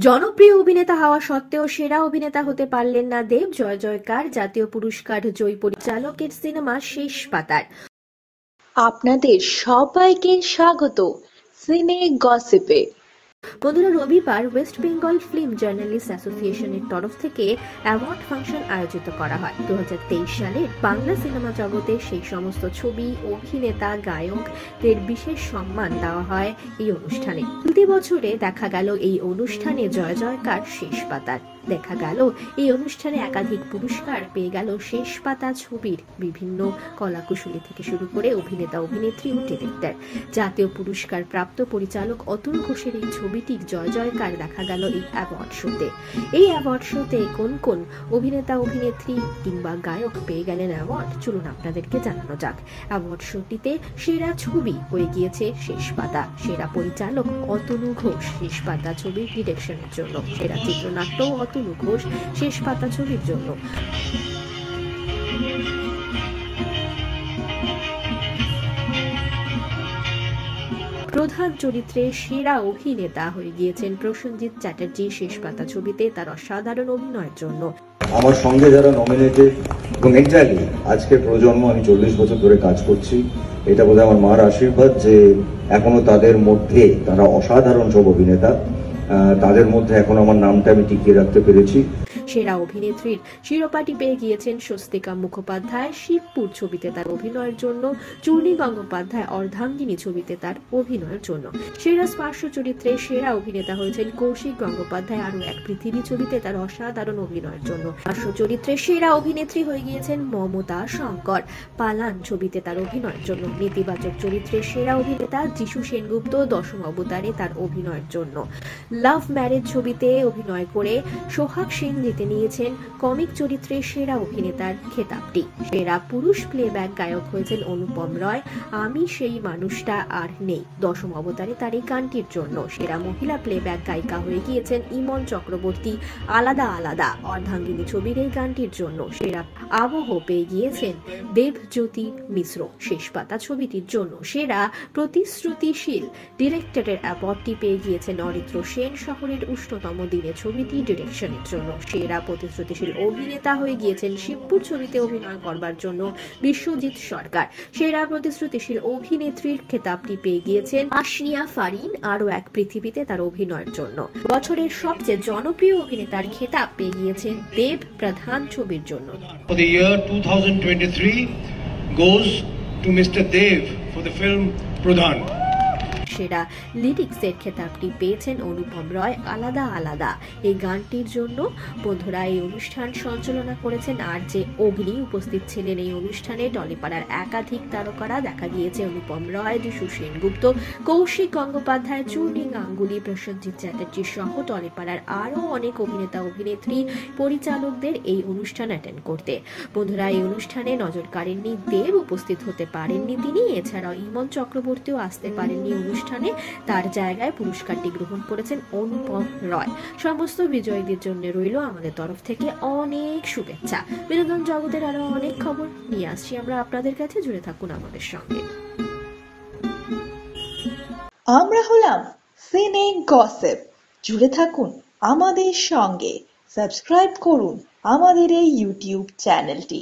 জনপ্রিয় অভিনেতা হওয়া সত্ত্বেও সেরা অভিনেতা হতে পারলেন না দেব। জয় জয়কার জাতীয় পুরস্কার জয়ী পরিচালকের সিনেমা শেষ পাতার। আপনাদের সবাইকে স্বাগত সিনে গসিপে। বন্ধুরা, রবিবার ওয়েস্ট বেঙ্গল ফিল্ম জার্নালিস্ট অ্যাসোসিয়েশনের তরফ থেকে অ্যাওয়ার্ড ফাংশন আয়োজিত করা হয়। 2023 সালের বাংলা সিনেমা জগতে সেই সমস্ত ছবি, অভিনেতা, গায়কদের বিশেষ সম্মান দেওয়া হয় এই অনুষ্ঠানে। প্রতি বছরে দেখা গেল এই অনুষ্ঠানে জয় জয়কার শেষ পাতার। দেখা গেল এই অনুষ্ঠানে একাধিক পুরস্কার পেয়ে গেল শেষ পাতা ছবির বিভিন্ন কলাকুশলী থেকে শুরু করে অভিনেতা, অভিনেত্রী ও ডিরেক্টর। জাতীয় পুরস্কার প্রাপ্ত পরিচালক অতুল ঘোষের এই ছবিটির জয় জয়কার দেখা গেল এই অ্যাওয়ার্ড শোতে। এই অ্যাওয়ার্ড শোতে কোন কোন অভিনেতা, অভিনেত্রী কিংবা গায়ক পেয়ে গেলেন অ্যাওয়ার্ড, চলুন আপনাদেরকে জানানো যাক। অ্যাওয়ার্ড শোটিতে সেরা ছবি হয়ে গিয়েছে শেষ পাতা। সেরা পরিচালক অতনু ঘোষ শেষ পাতা ছবির ডিরেকশনের জন্য। সেরা চিত্রনাট্য অতনু ঘোষ শেষ পাতা ছবির জন্য। প্রধান চরিত্রে সেরা অভিনেতা হয়ে গিয়েছেন প্রসেনজিৎ চ্যাটার্জি শেষ পাতা ছবিতে তার অসাধারণ অভিনয়ের জন্য। আমার সঙ্গে যারা নমিনেটেড এবং এক্স্যাক্টলি আজকের প্রজন্ম, আমি 40 বছর ধরে কাজ করছি, এটা বোধহয় আমার মার আশীর্বাদ যে এখনো তাদের মধ্যে তারা অসাধারণ সব অভিনেতা, তাদের মধ্যে এখন আমার নামটা আমি টিকিয়ে রাখতে পেরেছি। সেরা অভিনেত্রীর শিরোপাটি পেয়ে গিয়েছেন স্বস্তিকা মুখোপাধ্যায় শিবপুর ছবিতে তার অভিনয়ের জন্য, চূর্ণী গঙ্গোপাধ্যায় অর্ধাঙ্গিনী ছবিতে তার অভিনয়ের জন্য। সেরা স্পর্শ চরিত্রে সেরা অভিনেতা হয়েছেন কৌশিক গঙ্গোপাধ্যায় আরো এক পৃথিবী ছবিতে তার অসাধারণ অভিনয়ের জন্য। স্পর্শ চরিত্রে সেরা অভিনেত্রী হয়ে গিয়েছেন মমতা শঙ্কর পালান ছবিতে তার অভিনয়ের জন্য। নেতিবাচক চরিত্রে সেরা অভিনেতা যিশু সেনগুপ্ত দশম অবতারে তার অভিনয়ের জন্য। লাভ ম্যারেজ ছবিতে অভিনয় করে সোহাগ সেন জিতে নিয়েছেন কমিক চরিত্রে সেরা অভিনেতার খেতাবটি। সেরা পুরুষ প্লেব্যাক গায়ক হয়েছেন অনুপম রয় আমি সেই মানুষটা আর নেই দশম অবতারে তার এই গানটির জন্য। সেরা মহিলা প্লেব্যাক গায়িকা হয়ে গিয়েছেন ইমন চক্রবর্তী আলাদা আলাদা অর্ধাঙ্গিনী ছবির এই গানটির জন্য। সেরা আবহ পেয়ে গিয়েছেন দেবজ্যোতি মিশ্র শেষ পাতা ছবিটির জন্য। সেরা প্রতিশ্রুতিশীল ডিরেক্টরের অ্যাওয়ার্ডটি পেয়ে গিয়েছেন অরিত্র সেন শহরের উষ্ণতম দিনে ছবিটি ডিরেকশনের জন্য। সেরা প্রতিশ্রুতিশীল অভিনেতা হয়ে গিয়েছেন শিবপুর ছবিতে অভিনয় করবার জন্য বিশ্বজিৎ সরকার। সেরা প্রতিশ্রুতিশীল অভিনেত্রীর খেতাবটি পেয়ে গিয়েছেন আশরিয়া ফারিন আরো এক পৃথিবীতে তার অভিনয়ের জন্য। বছরের সবচেয়ে জনপ্রিয় অভিনেতার খেতাব পেয়ে গিয়েছেন দেব প্রধান ছবির জন্য। For the year 2023 goes to Mr. Dev for the film Pradhan. সেরা লিরিক্সের খেতাবটি পেয়েছেন অনুপম রয় আলাদা আলাদা এই গানটির জন্য। বন্ধুরা, এই অনুষ্ঠান সঞ্চালনা করেছেন আর যে অগ্নি। উপস্থিত ছিলেন এই অনুষ্ঠানে টলিপাড়ার একাধিক তারকারা। দেখা গিয়েছে অনুপম রয়, যিশু সেনগুপ্ত, কৌশিক গঙ্গোপাধ্যায়, চূর্ণী গাঙ্গুলি, প্রসেনজিৎ চ্যাটার্জি সহ টলিপাড়ার আরো অনেক অভিনেতা, অভিনেত্রী, পরিচালকদের এই অনুষ্ঠান অ্যাটেন্ড করতে। বন্ধুরা, এই অনুষ্ঠানে নজর কাড়েননি দেব, উপস্থিত হতে পারেননি তিনি। এছাড়াও ইমন চক্রবর্তীও আসতে পারেননি অনুষ্ঠানে। তার জায়গায় পুরস্কারটি গ্রহণ করেছেন অনুপম রয়। সমস্ত বিজয়ীদের জন্য রইল আমাদের তরফ থেকে অনেক শুভেচ্ছা। বিনোদন জগতের আরো অনেক খবর নিয়ে আসছি আমরা আপনাদের কাছে, জুড়ে থাকুন আমাদের সঙ্গে। আমরা হলাম সিনে গসিপ, জুড়ে থাকুন আমাদের সঙ্গে। সাবস্ক্রাইব করুন আমাদের এই ইউটিউব চ্যানেলটি।